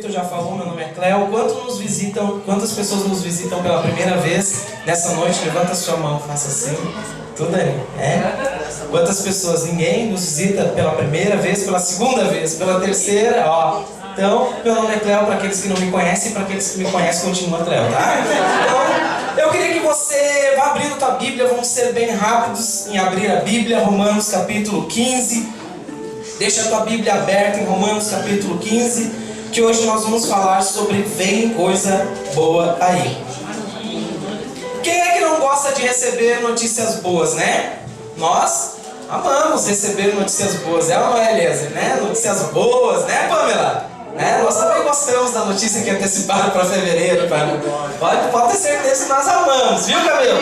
Vitor já falou, meu nome é Cléo. Quantas pessoas nos visitam pela primeira vez nessa noite? Levanta a sua mão, faça assim. Tudo aí, Quantas pessoas? Ninguém nos visita pela primeira vez, pela segunda vez, pela terceira, ó. Então, meu nome é Cléo, para aqueles que não me conhecem, e para aqueles que me conhecem, continua Cléo, tá? Então, eu queria que você vá abrindo a tua Bíblia, vamos ser bem rápidos em abrir a Bíblia, Romanos capítulo 15. Deixa a tua Bíblia aberta em Romanos capítulo 15, que hoje nós vamos falar sobre vem coisa boa aí. Quem é que não gosta de receber notícias boas, né? Nós amamos receber notícias boas, ou não é, Eliezer? Né? Notícias boas, né, Pamela? Nós também gostamos da notícia que anteciparam para fevereiro, pode ter certeza que nós amamos, viu, Camilo?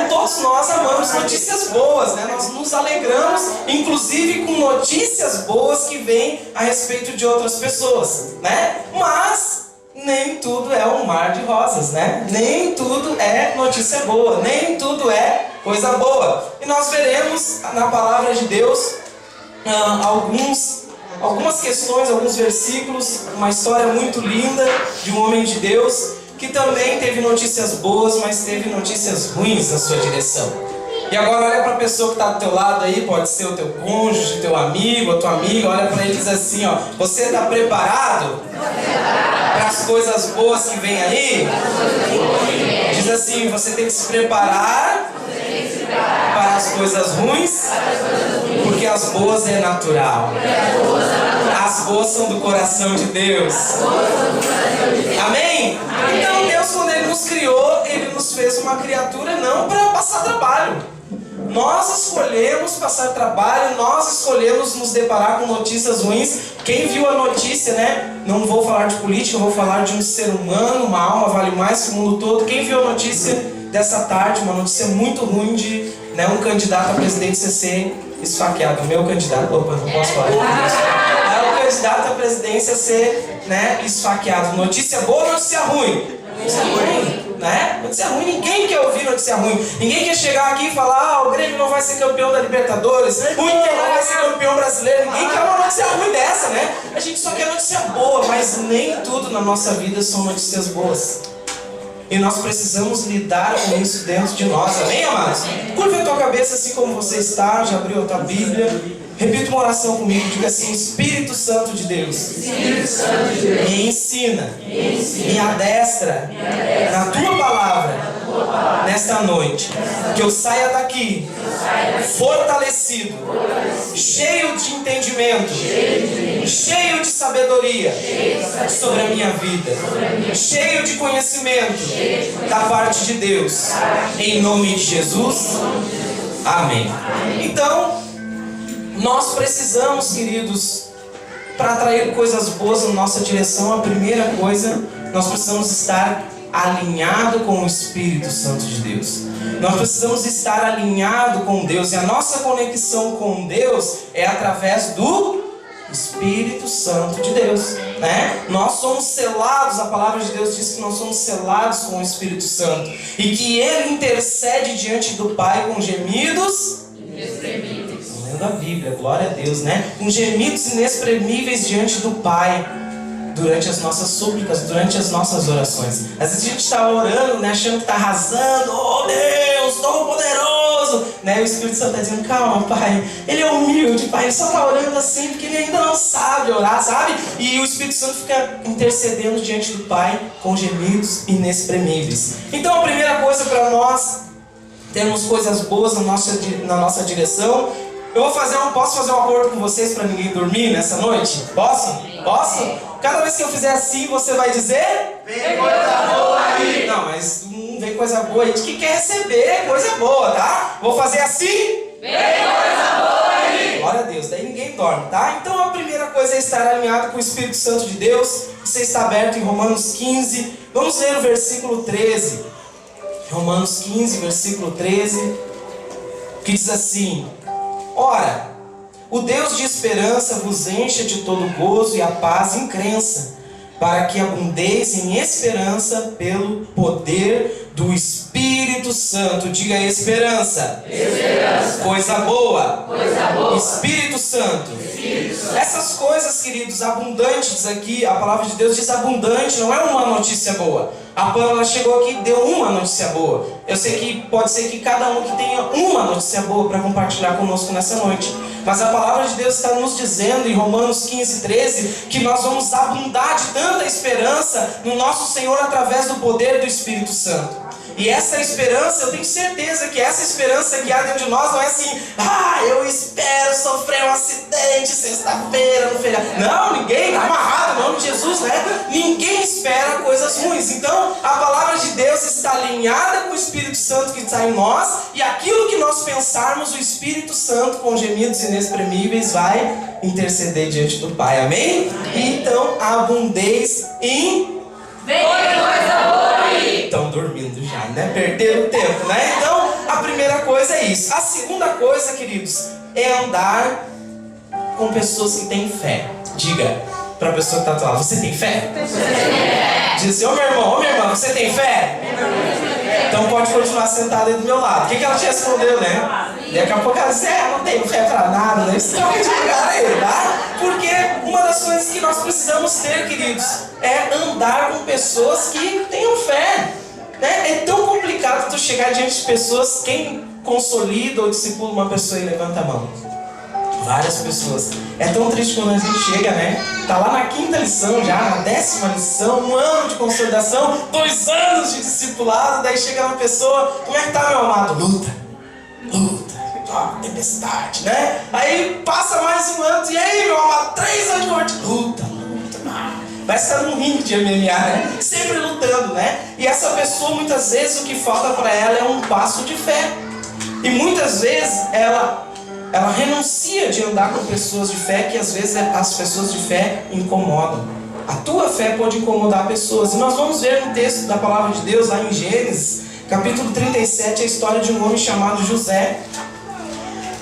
Todos nós amamos notícias boas, né? Nós nos alegramos, inclusive com notícias boas que vêm a respeito de outras pessoas, né? Mas nem tudo é um mar de rosas, né? Nem tudo é notícia boa, nem tudo é coisa boa. E nós veremos na palavra de Deus algumas questões, alguns versículos, uma história muito linda de um homem de Deus que também teve notícias boas, mas teve notícias ruins na sua direção. E agora olha para a pessoa que está do teu lado aí, pode ser o teu cônjuge, teu amigo, a tua amiga, olha para ele e diz assim, ó: você está preparado para as coisas boas que vêm aí? Diz assim, você tem que se preparar para as coisas ruins, porque as boas é natural. As boas são do coração de Deus. Amém? Então Deus, quando Ele nos criou, Ele nos fez uma criatura não para passar trabalho. Nós escolhemos passar trabalho, nós escolhemos nos deparar com notícias ruins. Quem viu a notícia, né? Não vou falar de política, vou falar de um ser humano, uma alma vale mais que o mundo todo. Quem viu a notícia dessa tarde, uma notícia muito ruim de um candidato a presidente ser esfaqueado. O meu candidato, opa, não posso falar. O candidato à presidência ser esfaqueado. Notícia boa ou notícia ruim? Notícia ruim, né? Notícia ruim, ninguém quer ouvir notícia ruim. Ninguém quer chegar aqui e falar: o Grêmio não vai ser campeão da Libertadores, o Inter não vai ser campeão brasileiro. Ninguém quer uma notícia ruim dessa, né? A gente só quer notícia boa, mas nem tudo na nossa vida são notícias boas. E nós precisamos lidar com isso dentro de nós, amém, amados? Curva a tua cabeça assim como você está, já abriu a tua Bíblia. Repita uma oração comigo, diga assim: Espírito Santo de Deus, me ensina, me adestra na tua palavra nesta noite, que eu saia daqui fortalecido, cheio de entendimento, cheio de sabedoria sobre a minha vida, cheio de conhecimento da parte de Deus, em nome de Jesus, amém. Então, nós precisamos, queridos, para atrair coisas boas na nossa direção, a primeira coisa, nós precisamos estar alinhado com o Espírito Santo de Deus. Nós precisamos estar alinhado com Deus, e a nossa conexão com Deus é através do Espírito Santo de Deus, né? Nós somos selados, a palavra de Deus diz que nós somos selados com o Espírito Santo, e que Ele intercede diante do Pai com gemidos inexprimíveis. Da Bíblia, glória a Deus, né? Com gemidos inexprimíveis diante do Pai, durante as nossas súplicas, durante as nossas orações. Às vezes a gente está orando, né, achando que está arrasando, oh Deus, Todo-Poderoso, né? O Espírito Santo está dizendo: calma, Pai, Ele é humilde, Pai, Ele só está orando assim porque Ele ainda não sabe orar, sabe? E o Espírito Santo fica intercedendo diante do Pai com gemidos inexprimíveis. Então a primeira coisa para nós termos coisas boas na nossa direção, posso fazer um acordo com vocês para ninguém dormir nessa noite? Posso? Cada vez que eu fizer assim, você vai dizer: vem coisa boa aí. Não, mas não vem coisa boa aí de que quer receber coisa boa, tá? Vou fazer assim: vem coisa boa aí. Glória a Deus, daí ninguém dorme, tá? Então a primeira coisa é estar alinhado com o Espírito Santo de Deus. Você está aberto em Romanos 15. Vamos ler o versículo 13. Romanos 15, versículo 13, que diz assim: ora, o Deus de esperança vos encha de todo gozo e a paz em crença, para que abundeis em esperança pelo poder do Espírito Santo. Diga esperança. Esperança. Coisa boa. Coisa boa. Espírito Santo. Espírito Santo. Essas coisas, queridos, abundantes aqui, a palavra de Deus diz abundante, não é uma notícia boa. A Pamela chegou aqui e deu uma notícia boa. Eu sei que pode ser que cada um que tenha uma notícia boa para compartilhar conosco nessa noite. Mas a palavra de Deus está nos dizendo em Romanos 15, 13, que nós vamos abundar de tanta esperança no nosso Senhor através do poder do Espírito Santo. E essa esperança, eu tenho certeza que essa esperança que há dentro de nós não é assim: eu espero sofrer um acidente sexta-feira no feriado. Não, ninguém, está amarrado em nome de Jesus, né? Ninguém espera coisas ruins. Então, a palavra de Deus está alinhada com o Espírito Santo que está em nós, e aquilo que nós pensarmos, o Espírito Santo, com gemidos inexprimíveis, vai interceder diante do Pai. Amém? E então, abundeis em... Vem coisa boa aí. Estão dormindo já, né? Perderam o tempo, né? Então, a primeira coisa é isso. A segunda coisa, queridos, é andar com pessoas que têm fé. Diga para a pessoa que está do lado: você tem fé? Diz assim: ô meu irmão, ô minha irmã, você tem fé? Então pode continuar sentado aí do meu lado. O que ela te respondeu, né? Daqui a pouco ela disse: não tenho fé para nada, né? Você troca de lugar aí, tá? Porque uma das coisas que nós precisamos ter, queridos, é andar com pessoas que tenham fé, né? É tão complicado tu chegar diante de pessoas. Quem consolida ou discipula uma pessoa e levanta a mão? Várias pessoas. É tão triste quando a gente chega, né? Tá lá na 5ª lição já, na 10ª lição, 1 ano de consolidação, 2 anos de discipulado, daí chega uma pessoa: como é que tá, meu amado? Luta, tempestade, né? Aí passa mais 1 ano, e aí, meu amado, 3 anos de morte, luta. Vai estar num ringue de MMA, né? Sempre lutando, né? E essa pessoa, muitas vezes, o que falta para ela é um passo de fé. E muitas vezes ela renuncia de andar com pessoas de fé, que às vezes as pessoas de fé incomodam. A tua fé pode incomodar pessoas. E nós vamos ver no texto da palavra de Deus, lá em Gênesis, capítulo 37, a história de um homem chamado José.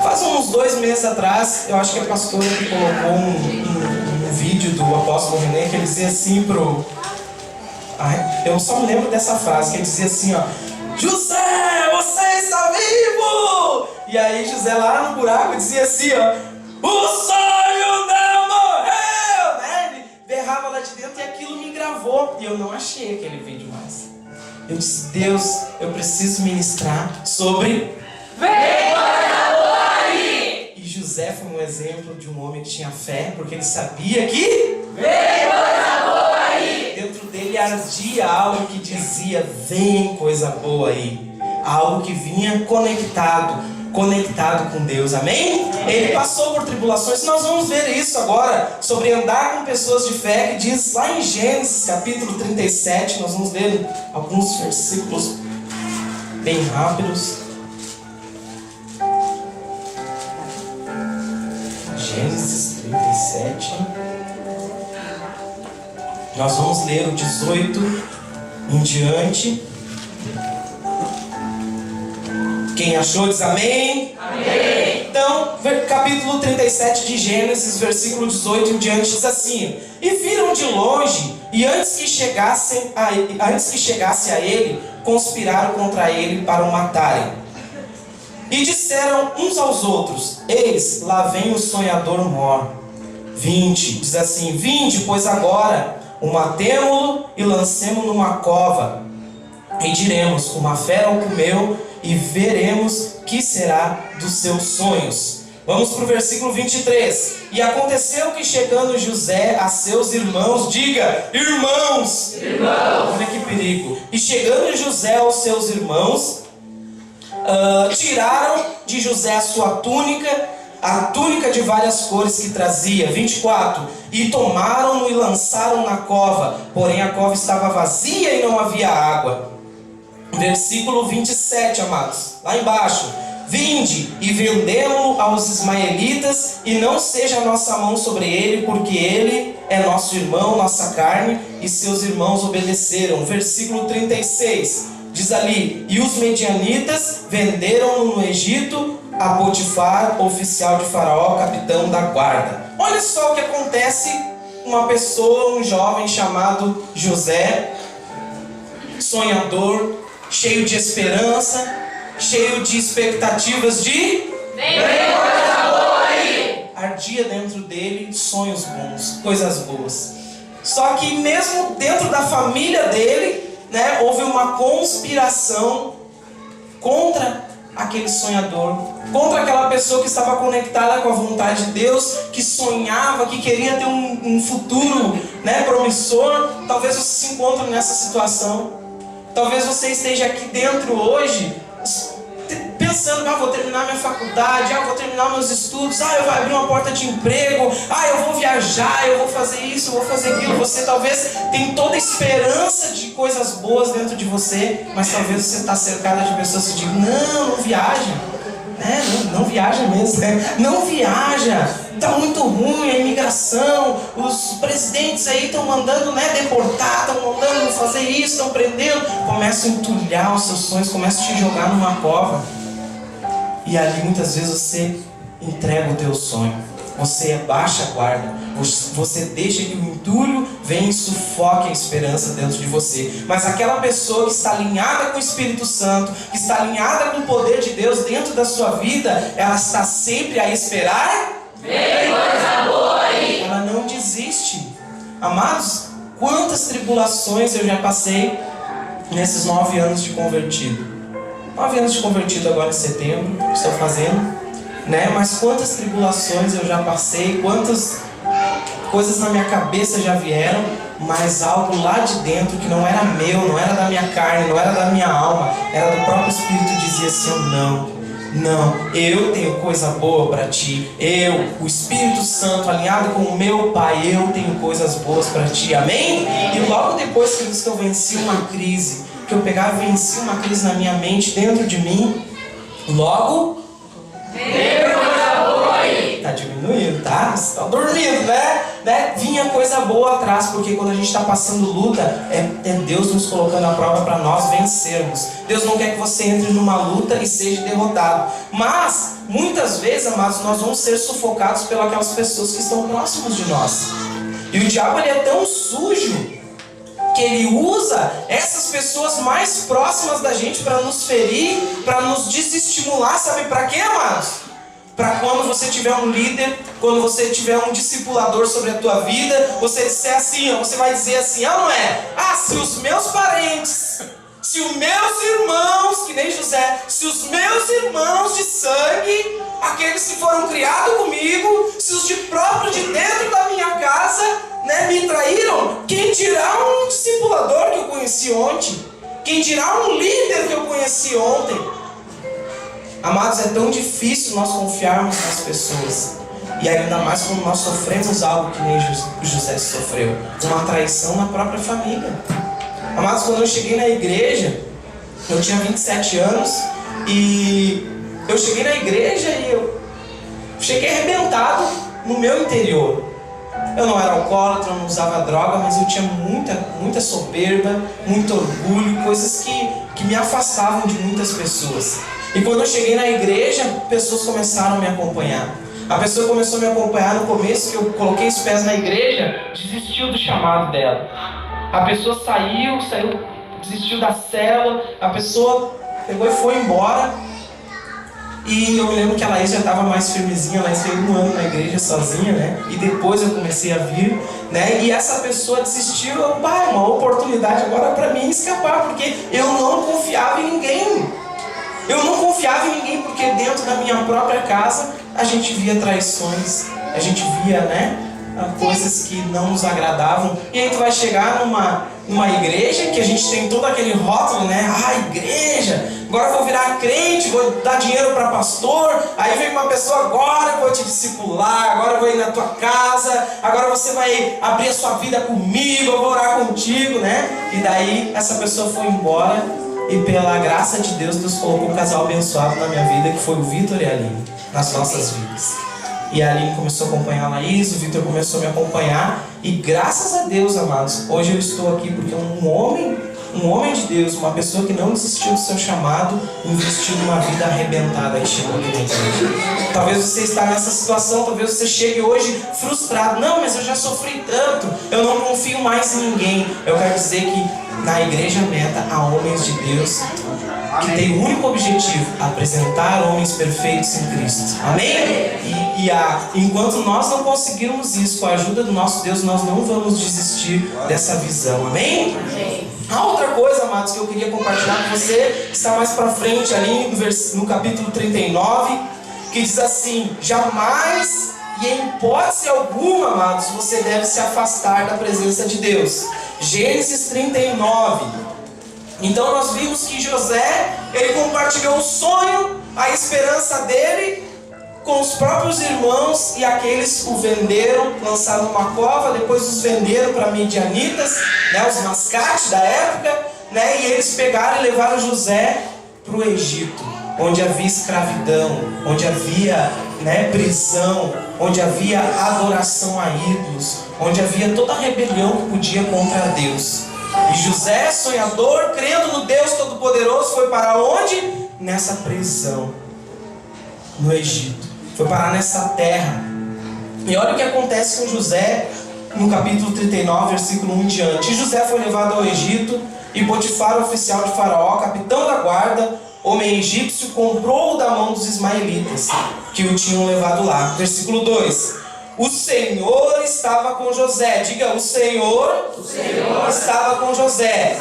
Faz uns 2 meses atrás, eu acho que a pastora que colocou um vídeo do apóstolo René, que ele dizia assim eu só me lembro dessa frase, que ele dizia assim, ó: José, você está vivo! E aí José lá no buraco dizia assim, ó: o sonho não morreu! Né? Ele berrava lá de dentro e aquilo me gravou. E eu não achei aquele vídeo mais. Eu disse: Deus, eu preciso ministrar sobre... Vem coisa boa aí! E José foi um exemplo de um homem que tinha fé, porque ele sabia que... Vem coisa boa aí! Dentro dele ardia algo que dizia: vem coisa boa aí. Algo que vinha conectado com Deus, amém? Ele passou por tribulações. Nós vamos ver isso agora, sobre andar com pessoas de fé, que diz lá em Gênesis capítulo 37. Nós vamos ler alguns versículos bem rápidos. Gênesis 37. Nós vamos ler o 18 em diante. Quem achou diz amém? Amém. Então, capítulo 37 de Gênesis, versículo 18 em diante, diz assim: e viram de longe, e antes que chegasse a ele, conspiraram contra ele para o matarem. E disseram uns aos outros: eis, lá vem o sonhador mor. 20, diz assim: vinde, pois agora, o matemo-lo e lancemo numa cova, e diremos: uma fera o comeu, e veremos que será dos seus sonhos. Vamos para o versículo 23. E aconteceu que, chegando José a seus irmãos, diga: irmãos! Irmãos! Olha que perigo. E chegando José aos seus irmãos, tiraram de José a sua túnica, a túnica de várias cores que trazia. 24. E tomaram-no e lançaram na cova, porém a cova estava vazia e não havia água. Versículo 27, amados, lá embaixo: vinde e vendemo-lo aos ismaelitas, e não seja a nossa mão sobre ele, porque ele é nosso irmão, nossa carne. E seus irmãos obedeceram. Versículo 36, diz ali: e os medianitas venderam-no no Egito a Potifar, oficial de Faraó, capitão da guarda. Olha só o que acontece uma pessoa, um jovem chamado José, sonhador, cheio de esperança, cheio de expectativas de... Vem coisa boa aí! Ardia dentro dele sonhos bons, coisas boas. Só que mesmo dentro da família dele, né, houve uma conspiração contra aquele sonhador, contra aquela pessoa que estava conectada com a vontade de Deus, que sonhava, que queria ter um futuro, né, promissor. Talvez você se encontre nessa situação. Talvez você esteja aqui dentro hoje pensando, vou terminar minha faculdade, vou terminar meus estudos, eu vou abrir uma porta de emprego, eu vou viajar, eu vou fazer isso, eu vou fazer aquilo. Você talvez tem toda a esperança de coisas boas dentro de você, mas talvez você está cercado de pessoas que digam, não viaja, né? Não viaja mesmo, né? Não viaja, está muito ruim a imigração, os presidentes aí estão mandando, né, deportar, estão mandando fazer isso, estão prendendo. Começa a entulhar os seus sonhos, começa a te jogar numa cova. E ali muitas vezes você entrega o teu sonho, você baixa a guarda, você deixa que o entulho venha e sufoque a esperança dentro de você. Mas aquela pessoa que está alinhada com o Espírito Santo, que está alinhada com o poder de Deus dentro da sua vida, ela está sempre a esperar. Vem coisa boa aí! Ela não desiste. Amados, quantas tribulações eu já passei nesses 9 anos de convertido. 9 anos de convertido agora em setembro, estou fazendo, né? Mas quantas tribulações eu já passei, quantas coisas na minha cabeça já vieram, mas algo lá de dentro que não era meu, não era da minha carne, não era da minha alma, era do próprio Espírito, dizia assim, não, eu tenho coisa boa para ti, o Espírito Santo alinhado com o meu Pai, eu tenho coisas boas para ti, amém? E logo depois que eu venci uma crise, que eu pegava e venci uma crise na minha mente, dentro de mim, logo... Vem coisa boa aí! Tá diminuindo, tá? Vocês estão dormindo, né? Vinha coisa boa atrás, porque quando a gente está passando luta, é Deus nos colocando à prova para nós vencermos. Deus não quer que você entre numa luta e seja derrotado. Mas, muitas vezes, amados, nós vamos ser sufocados pelas pessoas que estão próximas de nós. E o diabo, ele é tão sujo que ele usa essas pessoas mais próximas da gente para nos ferir, para nos desestimular, sabe para quê, amados? Para quando você tiver um líder, quando você tiver um discipulador sobre a tua vida, você disser assim, você vai dizer assim, não é? Se os meus parentes, se os meus irmãos, que nem José, se os meus irmãos de sangue, aqueles que foram criados comigo, se os de próprio de dentro da minha casa, né, me traíram, quem dirá um discipulador que eu conheci ontem? Quem dirá um líder que eu conheci ontem? Amados, é tão difícil nós confiarmos nas pessoas. E ainda mais quando nós sofremos algo que nem José sofreu. Uma traição na própria família. Amados, quando eu cheguei na igreja, eu tinha 27 anos. E eu cheguei na igreja e eu cheguei arrebentado no meu interior. Eu não era alcoólatra, eu não usava droga, mas eu tinha muita soberba, muito orgulho, coisas que me afastavam de muitas pessoas. E quando eu cheguei na igreja, pessoas começaram a me acompanhar. A pessoa começou a me acompanhar no começo, que eu coloquei os pés na igreja, desistiu do chamado dela. A pessoa saiu, desistiu da célula, a pessoa pegou e foi embora. E eu me lembro que a Laís já estava mais firmezinha, a Laís fez 1 ano na igreja sozinha, né? E depois eu comecei a vir, né? E essa pessoa desistiu, uma oportunidade agora para mim escapar, porque eu não confiava em ninguém. Eu não confiava em ninguém, porque dentro da minha própria casa a gente via traições, a gente via, né, coisas que não nos agradavam. E aí tu vai chegar numa igreja que a gente tem todo aquele rótulo, né? Igreja, agora eu vou virar crente, vou dar dinheiro para pastor. Aí vem uma pessoa, agora eu vou te discipular, agora eu vou ir na tua casa, agora você vai abrir a sua vida comigo, eu vou orar contigo, né? E daí essa pessoa foi embora. E pela graça de Deus, Deus colocou um casal abençoado na minha vida, que foi o Vitor e a Aline, nas nossas vidas. E a Aline começou a acompanhar a Laís, o Vitor começou a me acompanhar. E graças a Deus, amados, hoje eu estou aqui porque um homem um homem de Deus, uma pessoa que não desistiu do seu chamado, investiu numa vida arrebentada e chegou aqui na igreja. Talvez você está nessa situação, talvez você chegue hoje frustrado. Não, mas eu já sofri tanto, eu não confio mais em ninguém. Eu quero dizer que na Igreja Meta há homens de Deus que tem o único objetivo: apresentar homens perfeitos em Cristo. Amém? Enquanto nós não conseguirmos isso, com a ajuda do nosso Deus, nós não vamos desistir dessa visão. Amém? A outra coisa, amados, que eu queria compartilhar com você, está mais para frente ali no capítulo 39, que diz assim: jamais e em hipótese alguma, amados, você deve se afastar da presença de Deus. Gênesis 39. Então nós vimos que José, ele compartilhou o sonho, a esperança dele com os próprios irmãos, e aqueles o venderam, lançaram numa cova, depois os venderam para midianitas, né, os mascates da época, né, e eles pegaram e levaram José para o Egito, onde havia escravidão, onde havia, né, prisão, onde havia adoração a ídolos, onde havia toda a rebelião que podia contra Deus. E José, sonhador, crendo no Deus Todo-Poderoso, foi para onde? Nessa prisão, no Egito. Foi parar nessa terra. E olha o que acontece com José no capítulo 39, versículo 1 em diante. E José foi levado ao Egito, e Potifar, oficial de Faraó, capitão da guarda, homem egípcio, comprou-o da mão dos ismaelitas, que o tinham levado lá. Versículo 2. O Senhor estava com José. Diga, o Senhor estava com José.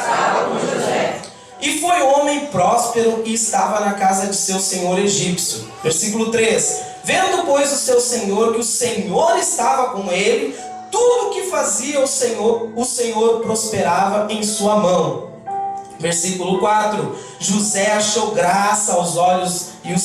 E foi homem próspero e estava na casa de seu senhor egípcio. Versículo 3. Vendo, pois, o seu senhor que o Senhor estava com ele, tudo o que fazia o Senhor prosperava em sua mão. Versículo 4. José achou graça aos olhos e o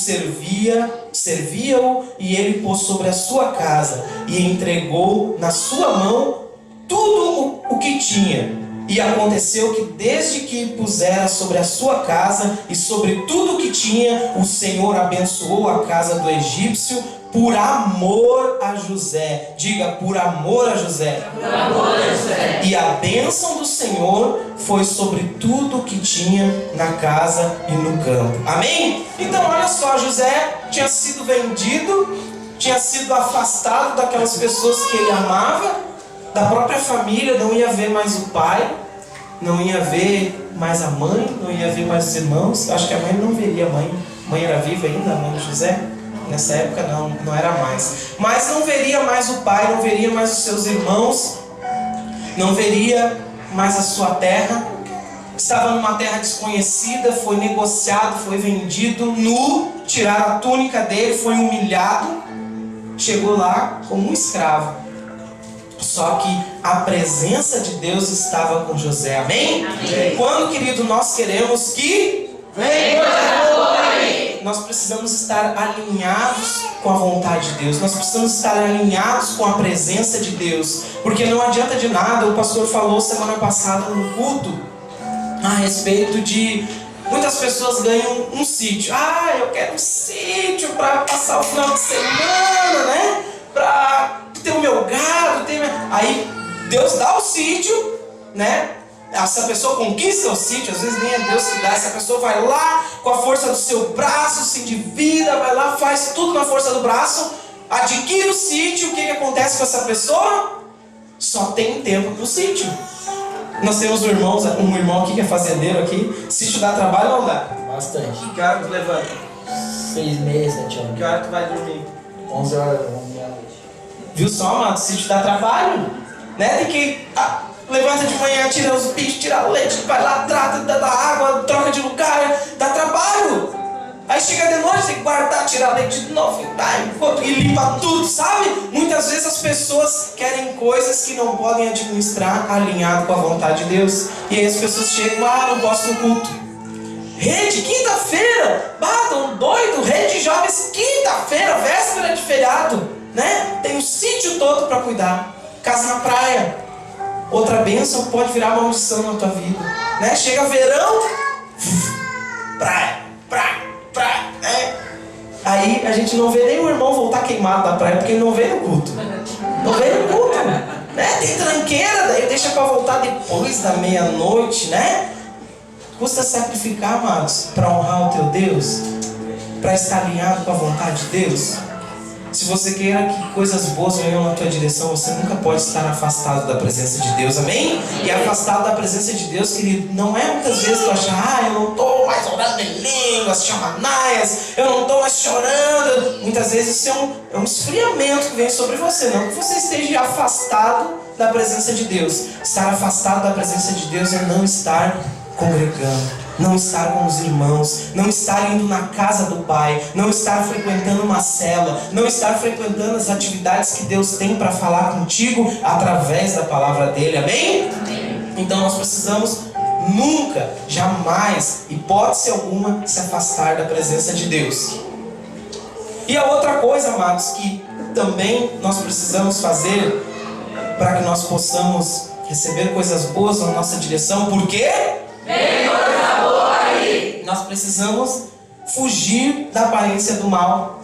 servia-o, e ele pôs sobre a sua casa e entregou na sua mão tudo o que tinha. E aconteceu que desde que pusera sobre a sua casa e sobre tudo o que tinha, o Senhor abençoou a casa do egípcio por amor a José. Diga, por amor a José. Por amor a José. E a bênção do Senhor foi sobre tudo o que tinha na casa e no campo. Amém? Então olha só, José tinha sido vendido, tinha sido afastado daquelas pessoas que ele amava, da própria família, não ia ver mais o pai, não ia ver mais a mãe, não ia ver mais os irmãos. Acho que a mãe não veria a mãe. A mãe era viva ainda, a mãe de José? Nessa época não era mais. Mas não veria mais o pai, não veria mais os seus irmãos, não veria mais a sua terra. Estava numa terra desconhecida, foi negociado, foi vendido nu, tiraram a túnica dele, foi humilhado, chegou lá como um escravo. Só que a presença de Deus estava com José. Amém? Amém. Quando, querido, nós queremos que Vem coisa boa aí. nós precisamos estar alinhados com a vontade de Deus. Nós precisamos estar alinhados com a presença de Deus. Porque não adianta de nada. O pastor falou semana passada no culto a respeito de muitas pessoas ganham um sítio. Ah, eu quero um sítio para passar o final de semana, né? Para ter o meu gado, aí Deus dá o sítio, né? Essa pessoa conquista o sítio, às vezes nem é Deus que dá. Essa pessoa vai lá com a força do seu braço, se endivida, vai lá, faz tudo na força do braço, adquire o sítio. O que acontece com essa pessoa? Só tem tempo para o sítio. Nós temos um irmão aqui que é fazendeiro aqui. Sítio dá trabalho ou não dá? Bastante. Que hora tu levanta? 6 meses, 7 anos. Que hora tu vai dormir? 11 horas, 11 da noite. Viu só, amado? Sítio dá trabalho, né? Tem que levanta de manhã, tira os bichos, tira o leite, vai lá, trata, dá água, troca de lugar, dá trabalho. Aí chega de noite, tem que guardar, tirar leite de novo, e limpa tudo, sabe? Muitas vezes as pessoas querem coisas que não podem administrar alinhado com a vontade de Deus. E aí as pessoas chegam, não posso no culto. Rede, quinta-feira, tão doido, rede de jovens, quinta-feira, véspera de feriado, né? Tem um sítio todo para cuidar, casa na praia. Outra bênção pode virar maldição na tua vida, né? Chega verão, praia, né? Aí a gente não vê nem o irmão voltar queimado da praia, porque ele não veio no culto. Não veio no culto, né? Tem tranqueira, daí deixa para voltar depois da meia-noite, né? Custa sacrificar, amados, para honrar o teu Deus? Para estar alinhado com a vontade de Deus? Se você quer que coisas boas venham na tua direção, você nunca pode estar afastado da presença de Deus, amém? E afastado da presença de Deus, querido, não é muitas vezes tu achar, eu não estou mais orando em línguas, chamanaias, eu não estou mais chorando. Muitas vezes isso é um esfriamento que vem sobre você, não que você esteja afastado da presença de Deus. Estar afastado da presença de Deus é não estar congregando, não estar com os irmãos, não estar indo na casa do Pai, não estar frequentando uma célula, não estar frequentando as atividades que Deus tem para falar contigo através da palavra dele, amém? Amém. Então nós precisamos nunca, jamais, hipótese alguma, se afastar da presença de Deus. E a outra coisa, amados, que também nós precisamos fazer para que nós possamos receber coisas boas na nossa direção, por quê? Vem coisa boa aí. Nós precisamos fugir da aparência do mal.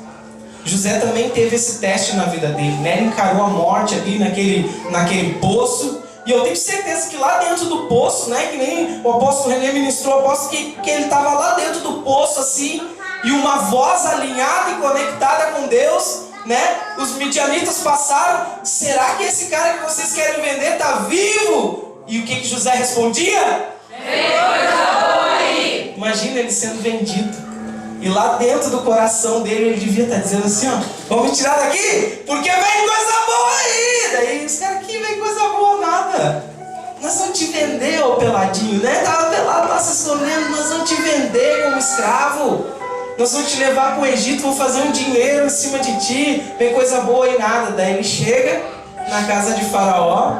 José também teve esse teste na vida dele, né? Ele encarou a morte ali naquele poço. E eu tenho certeza que lá dentro do poço, né? Que nem o apóstolo René ministrou, o apóstolo que ele estava lá dentro do poço assim, e uma voz alinhada e conectada com Deus, né? Os midianitas passaram. Será que esse cara que vocês querem vender está vivo? E o que José respondia? Vem coisa boa aí. Imagina ele sendo vendido. E lá dentro do coração dele ele devia estar dizendo assim, ó, vamos me tirar daqui, porque vem coisa boa aí. Daí os caras, aqui vem coisa boa nada. Nós vamos te vender, ô peladinho, né? Tava pelado lá se escondendo, nós vamos te vender como escravo. Nós vamos te levar para o Egito, vamos fazer um dinheiro em cima de ti. Vem coisa boa aí nada. Daí ele chega na casa de Faraó,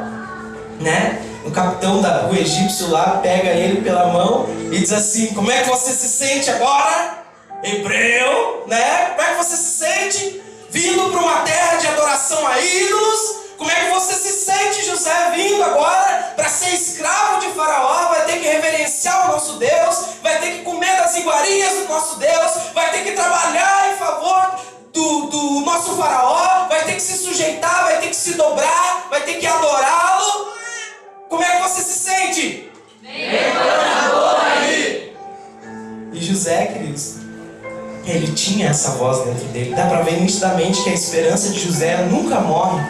né? O capitão o egípcio lá pega ele pela mão e diz assim, como é que você se sente agora, hebreu, né? Como é que você se sente vindo para uma terra de adoração a ídolos? Como é que você se sente, José, vindo agora para ser escravo de Faraó? Vai ter que reverenciar o nosso Deus, vai ter que comer das iguarias do nosso Deus, vai ter que trabalhar em favor do nosso Faraó, vai ter que se sujeitar, vai ter que se dobrar, vai ter que adorá-lo. Como é que você se sente? Vem coisa boa aí. E José, queridos, ele tinha essa voz dentro dele. Dá para ver nitidamente que a esperança de José nunca morre,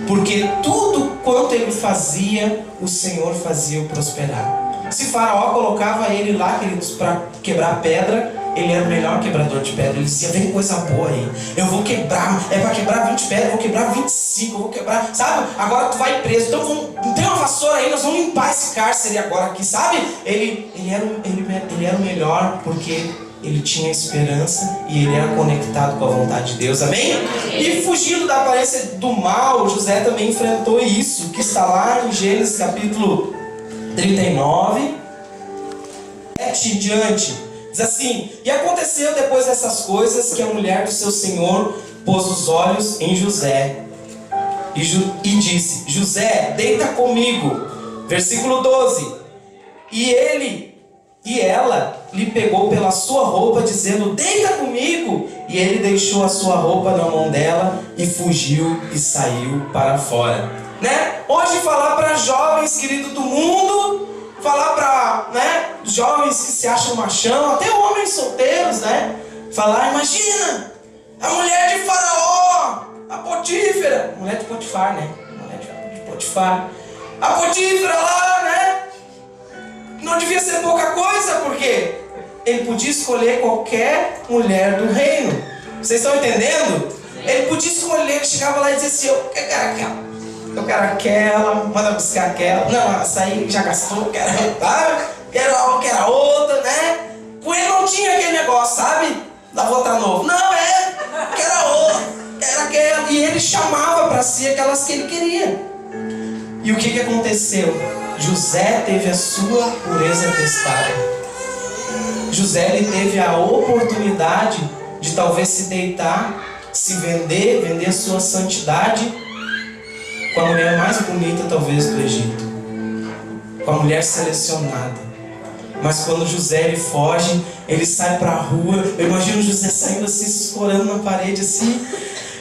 porque tudo quanto ele fazia, o Senhor fazia-o prosperar. Se Faraó colocava ele lá, queridos, para quebrar pedra, ele era o melhor quebrador de pedra. Ele dizia, vem coisa boa aí, eu vou quebrar, é para quebrar 20 pedras, eu vou quebrar 25, eu vou quebrar, sabe? Agora tu vai preso, então tem uma vassoura aí, nós vamos limpar esse cárcere agora aqui, sabe? Ele era o melhor, porque ele tinha esperança e ele era conectado com a vontade de Deus, amém? E fugindo da aparência do mal, José também enfrentou isso, que está lá em Gênesis capítulo 39, 7 em diante. Diz assim, e aconteceu depois dessas coisas que a mulher do seu senhor pôs os olhos em José e disse, José, deita comigo. Versículo 12. E ela lhe pegou pela sua roupa, dizendo, deita comigo. E ele deixou a sua roupa na mão dela e fugiu e saiu para fora. Né? Hoje falar para jovens, querido do mundo, falar para, né, jovens que se acham machão, até homens solteiros, né? Falar, imagina, a mulher de Faraó, a Potífera, mulher de Potifar, né? Mulher de Potifar, a Potífera lá, né? Não devia ser pouca coisa, porque ele podia escolher qualquer mulher do reino. Vocês estão entendendo? Ele podia escolher, ele chegava lá e dizia assim, eu quero aquela, manda buscar aquela. Não, essa aí já gastou, quero a outra, né? Com ele não tinha aquele negócio, sabe? Da outra novo. Não, quero a outra, quero aquela. E ele chamava para si aquelas que ele queria. E o que aconteceu? José teve a sua pureza testada. José ele teve a oportunidade de talvez se deitar, se vender a sua santidade com a mulher mais bonita talvez do Egito, com a mulher selecionada. Mas quando José ele foge, ele sai para a rua. Eu imagino José saindo assim, se escorando na parede assim,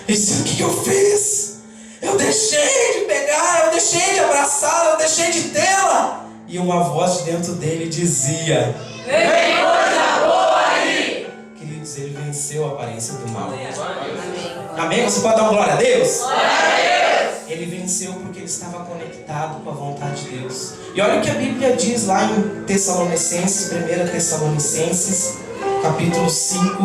e dizendo, o que eu fiz? Eu deixei de pegar, eu deixei de abraçá-la, eu deixei de tê-la. e uma voz de dentro dele dizia: Vem coisa boa aí! Queridos, ele venceu a aparência do mal. Amém. Amém? Você pode dar uma glória a Deus? Glória a Deus! Ele venceu porque ele estava conectado com a vontade de Deus. E olha o que a Bíblia diz lá em Tessalonicenses, 1 Tessalonicenses, capítulo 5.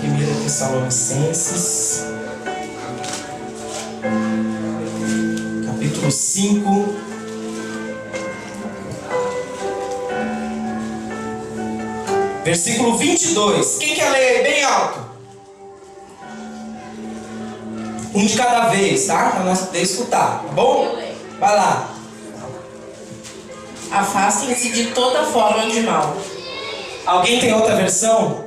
1 Tessalonicenses, capítulo 5. Versículo 22. Quem quer ler aí bem alto? Um de cada vez, tá? Para nós poder escutar, tá bom? Vai lá. Afastem-se de toda forma de mal. Alguém tem outra versão?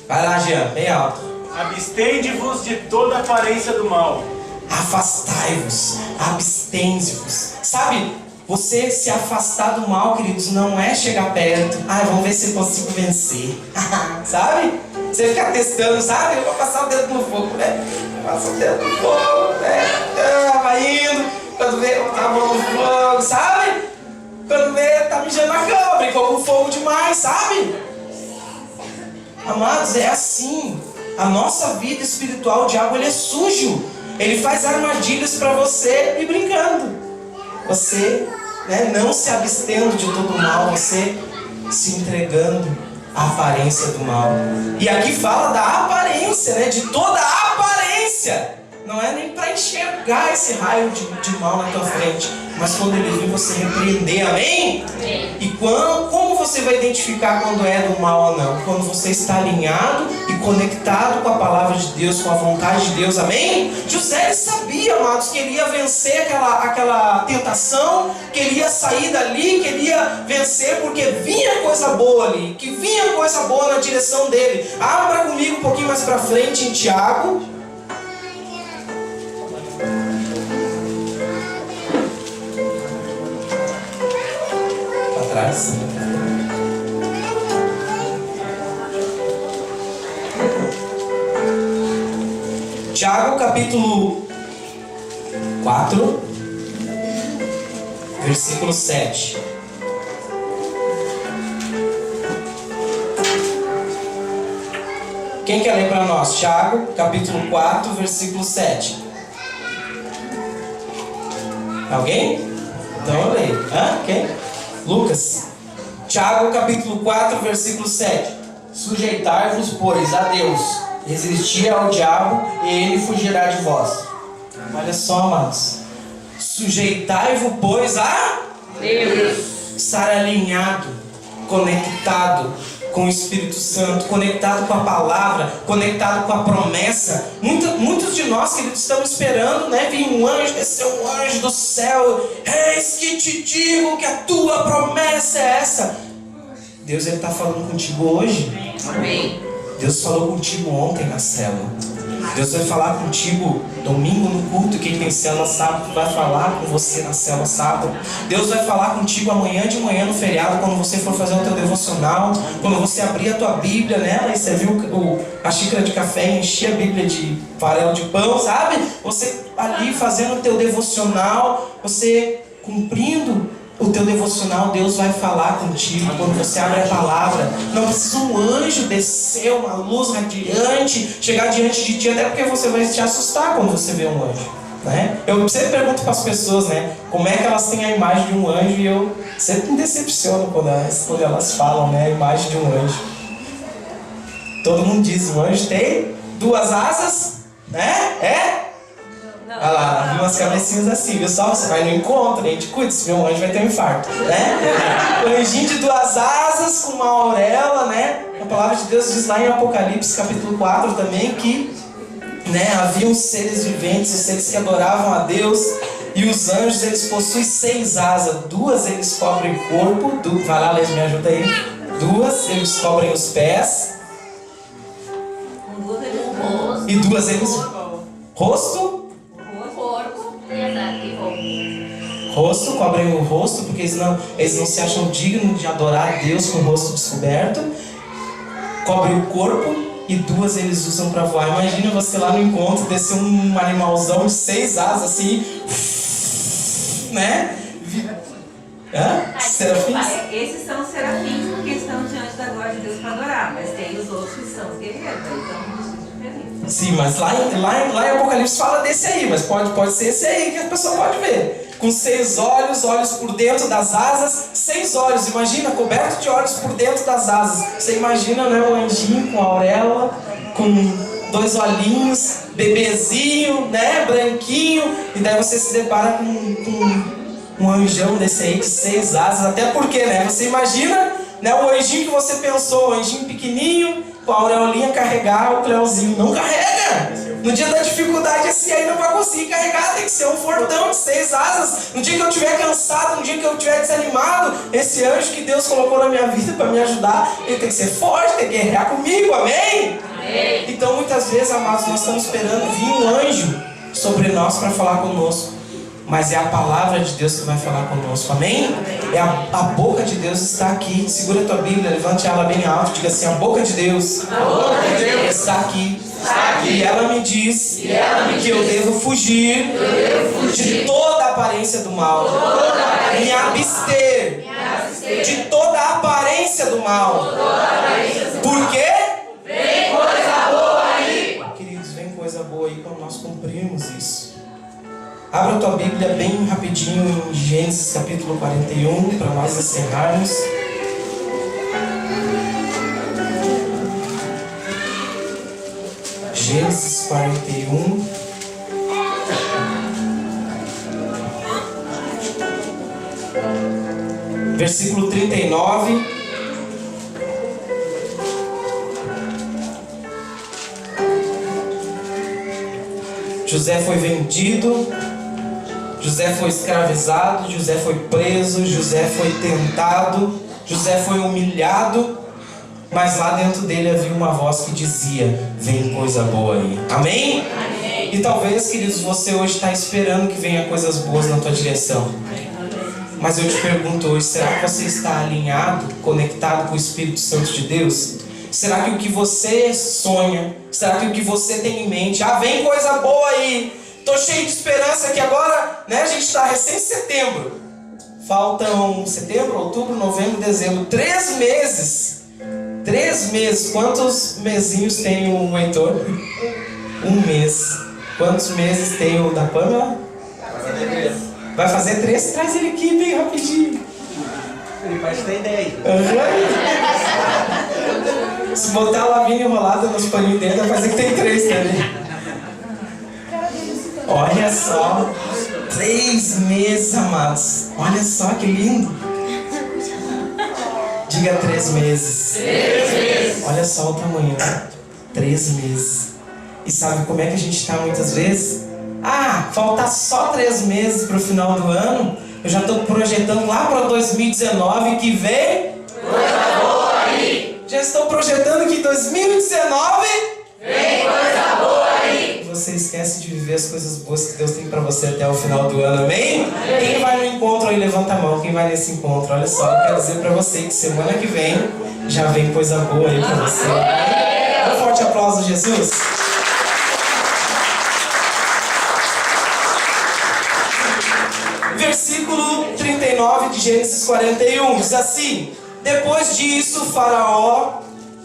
Vai lá, Jean, bem alto. Abstende-vos de toda aparência do mal. Afastai-vos, abstende-vos. Sabe, você se afastar do mal, queridos, não é chegar perto. Vamos ver se eu consigo vencer. Sabe? Você fica testando, sabe? Eu vou passar o dedo no fogo, né? Passa o dedo no fogo, né? Vai indo. Quando vê, tá bom no fogo, sabe? Quando vê, tá mijando na cama, brincou com fogo demais, sabe? Amados, é assim. A nossa vida espiritual, o diabo, ele é sujo. Ele faz armadilhas para você e brincando. Você, não se abstendo de todo mal, você se entregando à aparência do mal. E aqui fala da aparência, de toda a aparência. Não é nem para enxergar esse raio de mal na tua frente, mas quando ele vir, você repreender, amém? Amém. E como você vai identificar quando é do mal ou não? Quando você está alinhado e conectado com a palavra de Deus, com a vontade de Deus, amém? José, ele sabia, amados, que ele ia vencer aquela tentação, que ele ia sair dali, que ele ia vencer, porque vinha coisa boa ali, que vinha coisa boa na direção dele. Abra comigo um pouquinho mais para frente em Tiago. Atrás. Tiago capítulo 4, versículo 7. Quem quer ler para nós? Tiago capítulo 4, versículo 7. Alguém? Então eu leio. Quem? Lucas. Tiago capítulo 4, versículo 7. Sujeitai-vos, pois, a Deus, resistir ao diabo, e ele fugirá de vós. Olha só, amados. Sujeitai-vos, pois, a Deus. Estar alinhado, conectado com o Espírito Santo, conectado com a palavra, conectado com a promessa. Muitos de nós, queridos, estamos esperando, vir um anjo, descer um anjo do céu. Eis que te digo que a tua promessa é essa. Deus, ele está falando contigo hoje. Amém. Deus falou contigo ontem na célula. Deus vai falar contigo domingo no culto. Quem tem célula sábado vai falar com você na célula sábado. Deus vai falar contigo amanhã de manhã no feriado, quando você for fazer o teu devocional, quando você abrir a tua Bíblia nela e você viu a xícara de café e encher a Bíblia de farelo de pão, sabe? Você ali fazendo o teu devocional, você cumprindo o teu devocional, Deus vai falar contigo. Quando você abre a palavra, não precisa um anjo descer, uma luz radiante, chegar diante de ti, até porque você vai te assustar quando você vê um anjo, Eu sempre pergunto para as pessoas, como é que elas têm a imagem de um anjo, e eu sempre me decepciono quando elas falam, a imagem de um anjo. Todo mundo diz, o anjo tem 2 asas, Olha lá, vi umas cabecinhas assim, viu só? Você vai no encontro, a gente cuida, se vê um anjo vai ter um infarto, Um anjinho de 2 asas, com uma auréola, A palavra de Deus diz lá em Apocalipse, capítulo 4 também, que haviam seres viventes, os seres que adoravam a Deus, e os anjos, eles possuem 6 asas. 2 eles cobrem o corpo, vai lá, Leis, me ajuda aí. 2 eles cobrem os pés, e 2 eles... Rosto? Rosto, cobrem o rosto, porque eles não se acham dignos de adorar a Deus com o rosto descoberto. Cobrem o corpo e 2 eles usam para voar. Imagina você lá no encontro, descer um animalzão de 6 asas assim, né? Serafins? Esses são os serafins porque estão diante da glória de Deus para adorar, mas tem os outros que são os guerreiros, então diferente. Sim, mas lá em Apocalipse fala desse aí, mas pode ser esse aí que a pessoa pode ver. Com 6 olhos, olhos por dentro das asas, 6 olhos, imagina, coberto de olhos por dentro das asas. Você imagina, né, um anjinho com auréola, com 2 olhinhos, bebezinho, né, branquinho, e daí você se depara com um anjão desse aí de 6 asas, até porque, né, você imagina, né, o anjinho que você pensou, o anjinho pequenininho, com a aureolinha carregar o Cleuzinho. Não carrega! No dia da dificuldade esse aí não vai conseguir carregar, tem que ser um fortão de 6 asas. No dia que eu estiver cansado, no dia que eu estiver desanimado, esse anjo que Deus colocou na minha vida para me ajudar, ele tem que ser forte, tem que guerrear comigo, amém? Amém. Então muitas vezes, amados, nós estamos esperando vir um anjo sobre nós para falar conosco. Mas é a palavra de Deus que vai falar conosco, amém? É a boca de Deus está aqui. Segura a tua Bíblia, levante ela bem alto, diga assim: a boca de Deus, está aqui. E ela me diz que eu devo fugir de toda a aparência do mal, me abster de toda a aparência do mal. Por quê? Vem coisa boa aí! Queridos, vem coisa boa aí quando nós cumprirmos isso. Abra a tua Bíblia bem rapidinho em Gênesis capítulo 41, para nós encerrarmos. Gênesis 41. Versículo 39. José foi vendido, José foi escravizado, José foi preso, José foi tentado, José foi humilhado, mas lá dentro dele havia uma voz que dizia: vem coisa boa aí. Amém? Amém. E talvez, queridos, você hoje está esperando que venha coisas boas na tua direção. Mas eu te pergunto hoje, será que você está alinhado, conectado com o Espírito Santo de Deus? Será que o que você sonha, será que o que você tem em mente, vem coisa boa aí, tô cheio de esperança que agora, né, a gente está recém em setembro. Faltam setembro, outubro, novembro, dezembro, 3 meses. 3 meses. Quantos mesinhos tem o Heitor? 1 mês. Quantos meses tem o da Pamela? Vai fazer 3? Traz ele aqui bem rapidinho. Ele pode ter 10. Se botar a lavinha enrolada nos paninhos dentro, vai fazer que tem 3 também. Olha só. 3 meses, amados. Olha só que lindo. Diga 3 meses. 3 meses. Olha só o tamanho. 3 meses. E sabe como é que a gente está muitas vezes? Falta só 3 meses para o final do ano. Eu já estou projetando lá para 2019 que vem. Coisa boa aí! Já estou projetando que em 2019 Vem coisa boa aí! você esquece de viver as coisas boas que Deus tem para você até o final do ano, amém? Quem vai no encontro aí, levanta a mão. Quem vai nesse encontro? Olha só, eu quero dizer para você que semana que vem já vem coisa boa aí para você. Um forte aplauso, Jesus. Versículo 39 de Gênesis 41 diz assim: depois disso,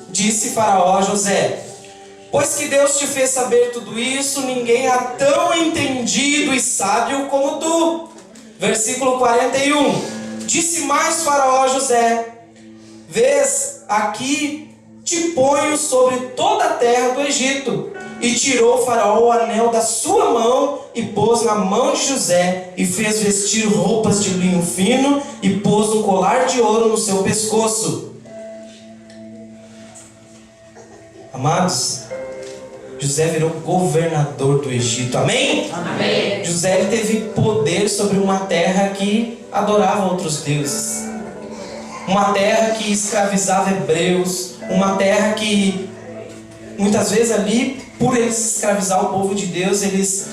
disse Faraó a José: pois que Deus te fez saber tudo isso, ninguém há tão entendido e sábio como tu. Versículo 41. Disse mais Faraó a José: vês, aqui te ponho sobre toda a terra do Egito. E tirou Faraó o anel da sua mão e pôs na mão de José, e fez vestir roupas de linho fino e pôs um colar de ouro no seu pescoço. Amados, José virou governador do Egito, amém? Amém. José teve poder sobre uma terra que adorava outros deuses, uma terra que escravizava hebreus, uma terra que muitas vezes ali, por eles escravizar o povo de Deus, eles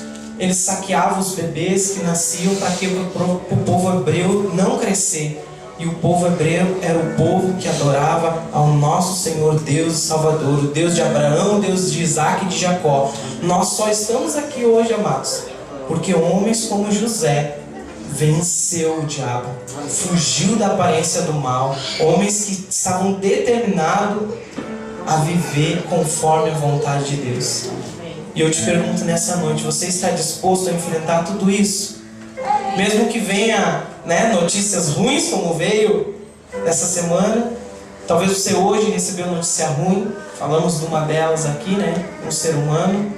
saqueavam os bebês que nasciam para que o povo hebreu não crescer. E o povo hebreu era o povo que adorava ao nosso Senhor Deus e Salvador, o Deus de Abraão, o Deus de Isaac e de Jacó. Nós só estamos aqui hoje, amados, porque homens como José venceu o diabo, fugiu da aparência do mal, homens que estavam determinados a viver conforme a vontade de Deus. E eu te pergunto nessa noite, você está disposto a enfrentar tudo isso? Mesmo que venha, notícias ruins, como veio essa semana. Talvez você hoje recebeu notícia ruim. Falamos de uma delas aqui, um ser humano.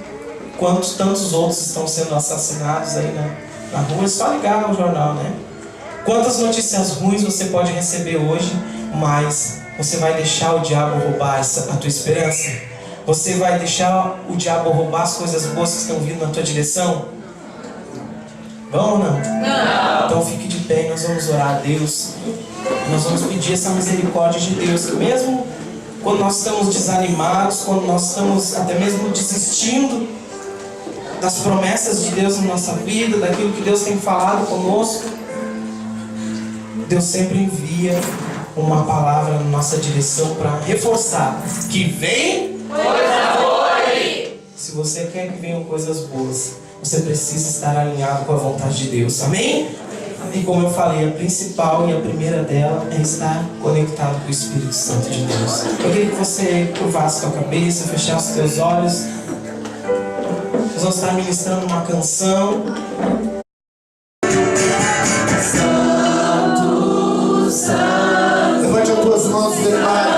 Quantos tantos outros estão sendo assassinados aí na rua? É só ligar ao jornal, Quantas notícias ruins você pode receber hoje, mas você vai deixar o diabo roubar a tua esperança? Você vai deixar o diabo roubar as coisas boas que estão vindo na tua direção? Vão ou não? Não. Então fique de pé e nós vamos orar a Deus. Nós vamos pedir essa misericórdia de Deus, que mesmo quando nós estamos desanimados, quando nós estamos até mesmo desistindo das promessas de Deus na nossa vida, daquilo que Deus tem falado conosco, Deus sempre envia uma palavra na nossa direção para reforçar que vem coisa boa aí. Se você quer que venham coisas boas, você precisa estar alinhado com a vontade de Deus. Amém? E como eu falei, a principal e a primeira dela é estar conectado com o Espírito Santo de Deus. Eu queria que você curvasse a sua cabeça, fechasse os teus olhos. Nós vamos estar ministrando uma canção. Santo, Santo. Levante as tuas mãos e declare.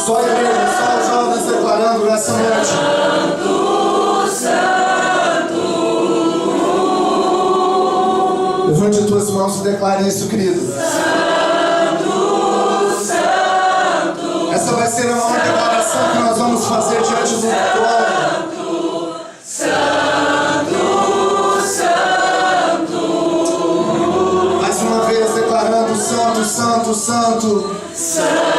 Só a igreja, só os jovens declarando nessa noite. Levante as tuas mãos e declare isso, querido. Santo, Santo. Essa vai ser a maior declaração que nós vamos fazer diante do trono. Santo, Santo. Mais uma vez declarando: Santo, Santo, Santo. Santo.